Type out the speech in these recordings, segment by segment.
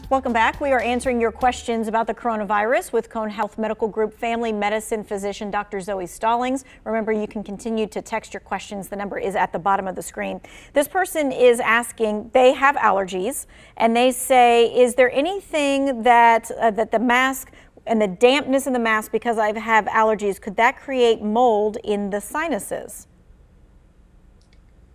Welcome back. We are answering your questions about the coronavirus with Cone Health Medical Group Family Medicine Physician Dr. Zoe Stallings. Remember, you can continue to text your questions. The number is at the bottom of the screen. This person is asking, they have allergies, and they say, is there anything that the mask and the dampness in the mask, because I have allergies, could that create mold in the sinuses?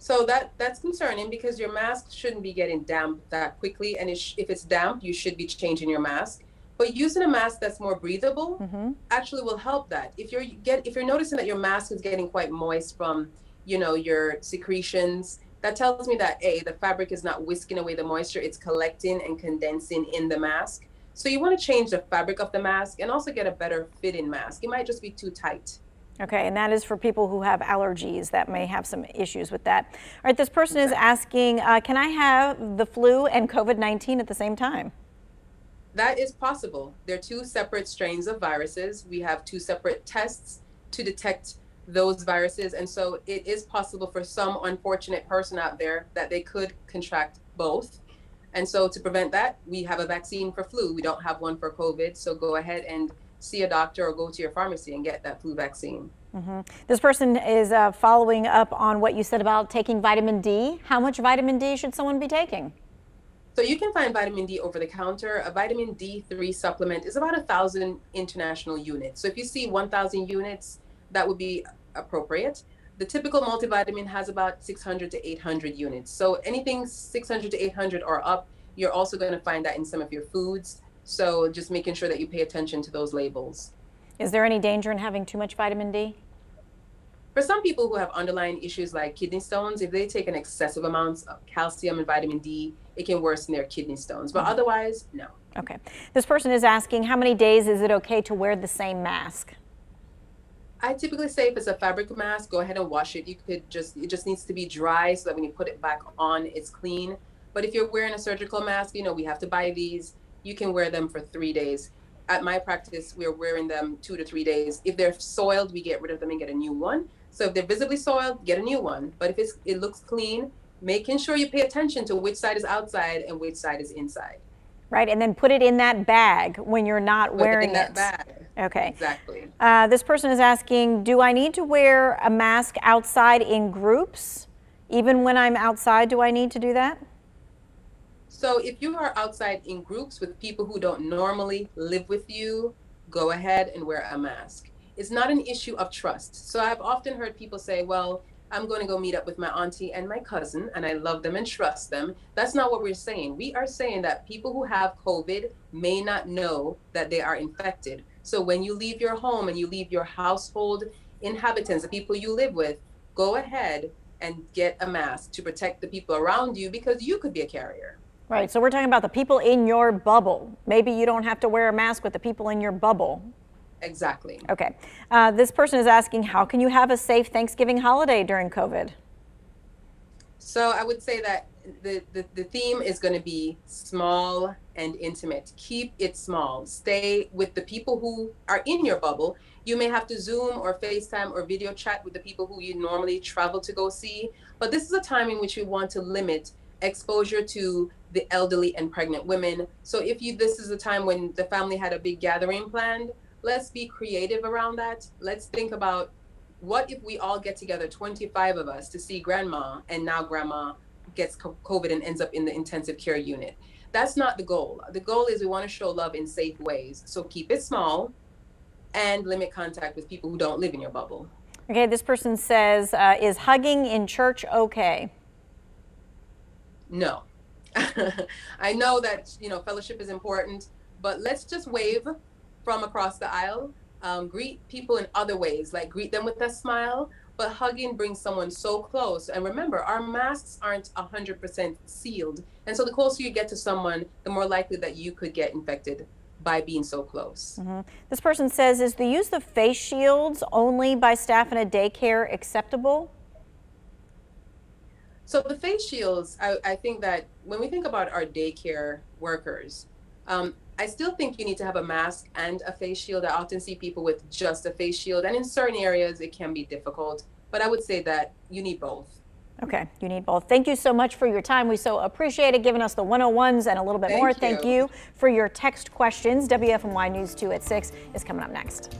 So that's concerning because your mask shouldn't be getting damp that quickly, and if it's damp, you should be changing your mask. But using a mask that's more breathable actually will help that. If you're noticing that your mask is getting quite moist from, your secretions, that tells me that the fabric is not whisking away the moisture; it's collecting and condensing in the mask. So you want to change the fabric of the mask and also get a better fitting mask. It might just be too tight. Okay, and that is for people who have allergies that may have some issues with that. All right, this person is asking, can I have the flu and COVID-19 at the same time? That is possible. They're two separate strains of viruses. We have two separate tests to detect those viruses. And so it is possible for some unfortunate person out there that they could contract both. And so to prevent that, we have a vaccine for flu. We don't have one for COVID. So go ahead and see a doctor or go to your pharmacy and get that flu vaccine. This person is following up on what you said about taking vitamin D. How much vitamin D should someone be taking? So you can find vitamin D over the counter. A vitamin D3 supplement is about 1,000 international units. So if you see 1,000 units, that would be appropriate. The typical multivitamin has about 600 to 800 units. So anything 600 to 800 or up, you're also going to find that in some of your foods. So just making sure that you pay attention to those labels. Is there any danger in having too much vitamin D? For some people who have underlying issues like kidney stones, if they take an excessive amounts of calcium and vitamin D, it can worsen their kidney stones. But otherwise, no. Okay. This person is asking, how many days is it okay to wear the same mask? I typically say if it's a fabric mask, go ahead and wash it. It just needs to be dry so that when you put it back on, it's clean. But if you're wearing a surgical mask, we have to buy these. You can wear them for 3 days. At my practice, we're wearing them 2 to 3 days. If they're soiled, we get rid of them and get a new one. So if they're visibly soiled, get a new one. But if it looks clean, making sure you pay attention to which side is outside and which side is inside. Right, and then put it in that bag when you're not wearing it. In that bag. Okay. Exactly. This person is asking, do I need to wear a mask outside in groups? Even when I'm outside, do I need to do that? So if you are outside in groups with people who don't normally live with you, go ahead and wear a mask. It's not an issue of trust. So I've often heard people say, well, I'm going to go meet up with my auntie and my cousin, and I love them and trust them. That's not what we're saying. We are saying that people who have COVID may not know that they are infected. So when you leave your home and you leave your household inhabitants, the people you live with, go ahead and get a mask to protect the people around you because you could be a carrier. Right, so we're talking about the people in your bubble. Maybe you don't have to wear a mask with the people in your bubble. Exactly. Okay. This person is asking, how can you have a safe Thanksgiving holiday during COVID? So I would say that the theme is going to be small and intimate. Keep it small. Stay with the people who are in your bubble. You may have to Zoom or FaceTime or video chat with the people who you normally travel to go see. But this is a time in which you want to limit exposure to the elderly and pregnant women. So this is a time when the family had a big gathering planned, let's be creative around that. Let's think about what if we all get together, 25 of us, to see grandma, and now grandma gets COVID and ends up in the intensive care unit. That's not the goal. The goal is we want to show love in safe ways. So keep it small and limit contact with people who don't live in your bubble. Okay, this person says, is hugging in church okay? No. I know that, fellowship is important, but let's just wave from across the aisle. Greet people in other ways, like greet them with a smile, but hugging brings someone so close. And remember, our masks aren't 100% sealed. And so the closer you get to someone, the more likely that you could get infected by being so close. This person says, is the use of face shields only by staff in a daycare acceptable? So the face shields, I think that when we think about our daycare workers, I still think you need to have a mask and a face shield. I often see people with just a face shield, and in certain areas it can be difficult, but I would say that you need both. Okay, you need both. Thank you so much for your time. We so appreciate it, giving us the 101s and a little bit more. Thank you for your text questions. WFMY News 2 at 6 is coming up next.